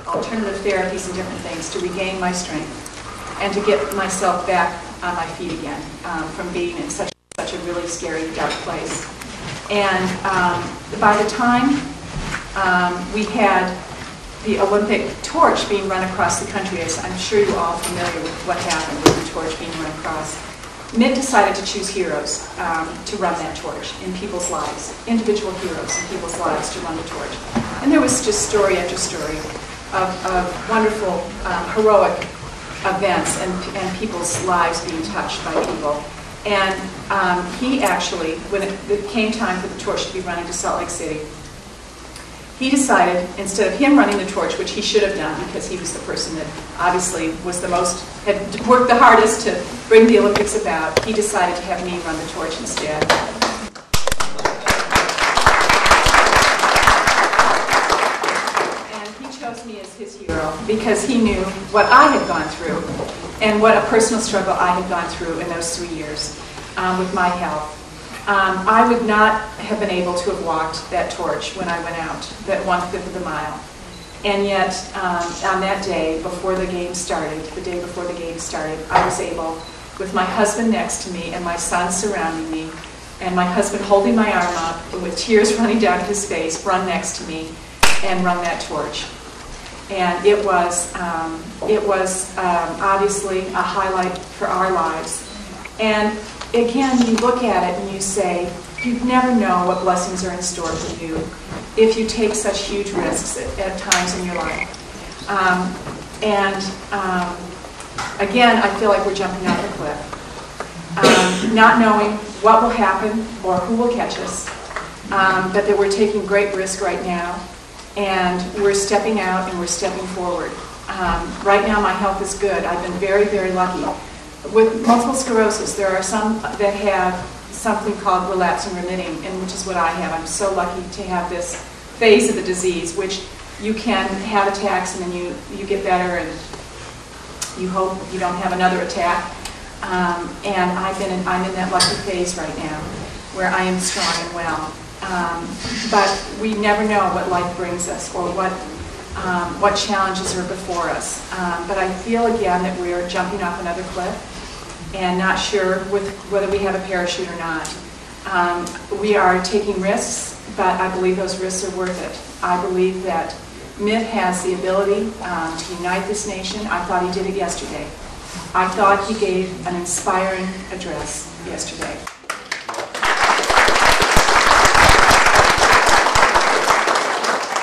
alternative therapies and different things to regain my strength and to get myself back on my feet again from being in such a really scary, dark place. And by the time we had the Olympic torch being run across the country, as I'm sure you're all familiar with what happened with the torch being run across, Mitt decided to choose heroes to run that torch in people's lives, individual heroes in people's lives to run the torch. And there was just story after story of wonderful, heroic events and people's lives being touched by people. And he actually, when it came time for the torch to be run into Salt Lake City, he decided, instead of him running the torch, which he should have done because he was the person that obviously was the most, had worked the hardest to bring the Olympics about, he decided to have me run the torch instead. And he chose me as his hero because he knew what I had gone through and what a personal struggle I had gone through in those 3 years with my health. I would not have been able to have walked that torch when I went out, that 1/5 of the mile. And yet, on that day, before the game started, the day before the game started, I was able, with my husband next to me and my son surrounding me, and my husband holding my arm up with tears running down his face, run next to me and run that torch. And it was obviously a highlight for our lives. And again, you look at it and you say, you never know what blessings are in store for you if you take such huge risks at times in your life. Again, I feel like we're jumping off a cliff, not knowing what will happen or who will catch us, but that we're taking great risk right now, and we're stepping out and we're stepping forward. Right now, my health is good. I've been very, very lucky. With multiple sclerosis, there are some that have something called relapse and remitting, and which is what I have. I'm so lucky to have this phase of the disease, which you can have attacks and then you get better and you hope you don't have another attack. And I'm in that lucky phase right now, where I am strong and well. But we never know what life brings us or what challenges are before us. But I feel again that we are jumping off another cliff and not sure whether we have a parachute or not. We are taking risks, but I believe those risks are worth it. I believe that Mitt has the ability to unite this nation. I thought he did it yesterday. I thought he gave an inspiring address yesterday.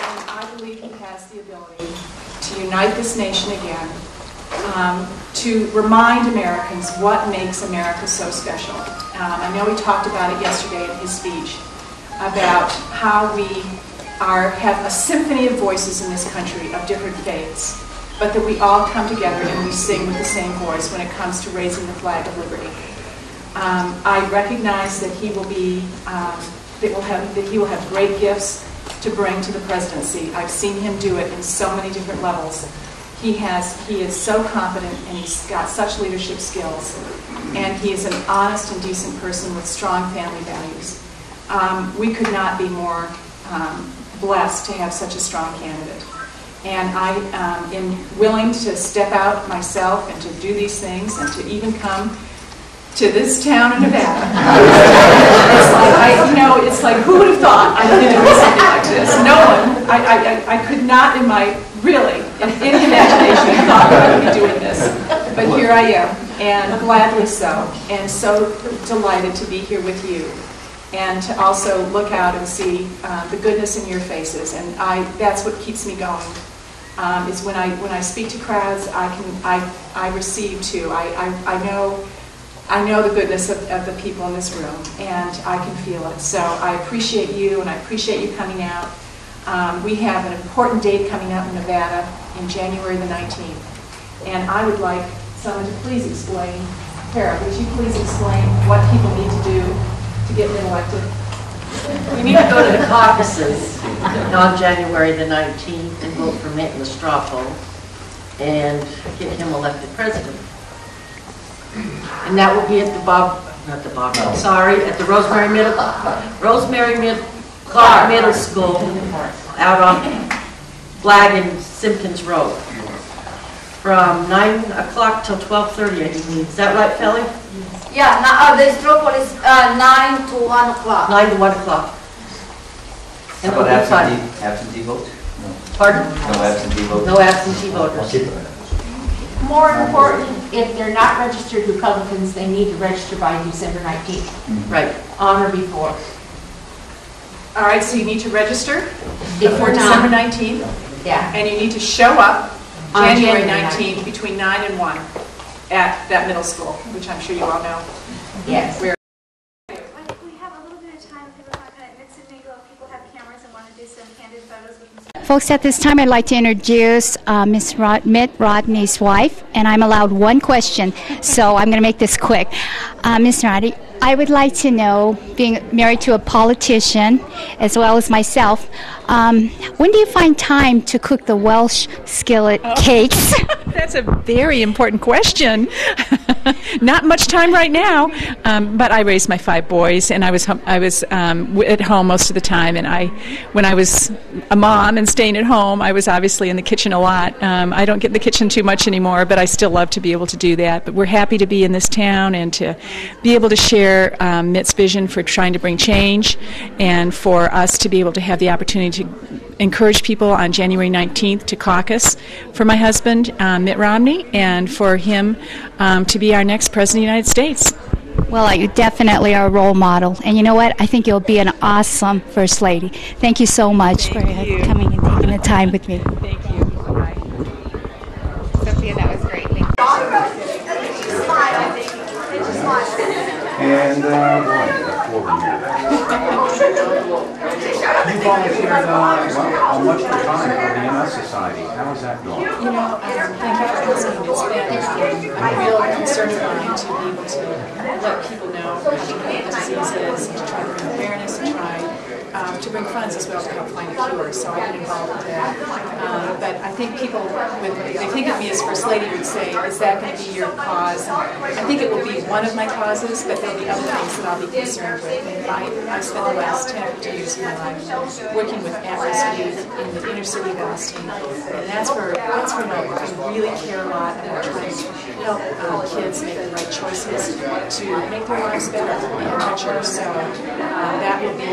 And I believe he has the ability to unite this nation again, to remind Americans what makes America so special. I know he talked about it yesterday in his speech, about how we have a symphony of voices in this country of different faiths, but that we all come together and we sing with the same voice when it comes to raising the flag of liberty. I recognize that he will have great gifts to bring to the presidency. I've seen him do it in so many different levels. He is so competent, and he's got such leadership skills, and he is an honest and decent person with strong family values. We could not be more blessed to have such a strong candidate. And I am willing to step out myself and to do these things and to even come to this town of Nevada. It's like, who would have thought I would be doing something like this? No one. I could not in any imagination have thought I would be doing this. But here I am, and gladly so, and so delighted to be here with you, and to also look out and see the goodness in your faces. And that's what keeps me going. Is when I speak to crowds, I receive too. I know the goodness of the people in this room, and I can feel it. So I appreciate you, and I appreciate you coming out. We have an important date coming up in Nevada in January the 19th, and I would like someone to please explain. Kara, would you please explain what people need to do to get elected? You need to go to the caucuses on January the 19th and vote for Mitt in the straw poll and get him elected president. And that will be at the Rosemary Middle Clark Middle School out on Flag and Simpkins Road. From 9 o'clock till 12:30, I believe. Is that right, Felly? Yeah, now, the straw poll is 9 to 1 o'clock. 9 to 1 o'clock. How And it'll about be fun. absentee votes? Pardon? No absentee votes? No absentee voters. More important, if they're not registered Republicans, they need to register by December 19th, Right. on or before. All right, so you need to register If before you're December not, 19th, yeah. and you need to show up On January January 19th between 9 and 1 at that middle school, which I'm sure you all know. Yes. Where We have a little bit of time, if people want to kind of mix and mingle, if people have cameras and want to do some candid photos with themselves. Folks, at this time, I'd like to introduce Mitt Rodney's wife, and I'm allowed one question, so I'm going to make this quick. Ms. Rodney, I would like to know, being married to a politician as well as myself, when do you find time to cook the Welsh skillet cakes? That's a very important question. Not much time right now, but I raised my 5 boys, and I was at home most of the time. And when I was a mom and staying at home, I was obviously in the kitchen a lot. I don't get in the kitchen too much anymore, but I still love to be able to do that. But we're happy to be in this town and to be able to share Mitt's vision for trying to bring change, and for us to be able to have the opportunity to encourage people on January 19th to caucus for my husband, Mitt Romney, and for him to be our next President of the United States. Well, you definitely are a role model. And you know what? I think you'll be an awesome First Lady. Thank you so much for coming and taking the time with me. Thank you. Bye. Sophia, that was great. Thank you. And you volunteered on much of the time for the MS Society. How is that going? You know, thank you for asking. It's been a real concern of mine to be able to let people know what the disease is, and to try to bring awareness and try to bring funds as well to help find a cure. So I've been involved with that. But I think people, when they think of me as First Lady, would say, is that going to be your cause? I think it will be one of my causes, but there'll be other things that I'll be concerned with. And I spent the last 10 or 15 years of my life working with at-risk youth in the inner city of Austin. And that's where I really care a lot about trying to help kids make the right choices to make their lives better and richer. So that will be,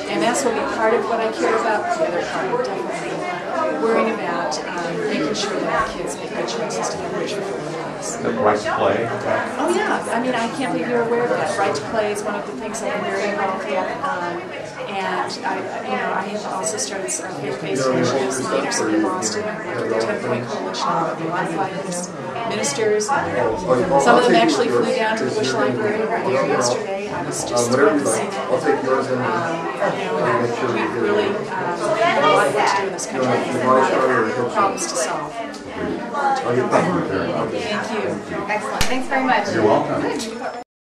and that's will be part of what I care about. The other part will definitely be worrying about making sure that kids make good choices to have richer lives. The right to play? Oh yeah, I mean, I can't believe you're aware of that. Right to play is one of the things I've been very involved with, and I have also started some faith-based initiatives in the inner city of Boston. I work with the 10-Point Coalition, with the life ministers, and some of them actually flew down to the Bush Library. We were there yesterday. I was just thrilled to see them. We really have a lot of work to do in this country, and a lot of problems to solve. Thank you very much. Thank you. Excellent. Thanks very much. You're welcome.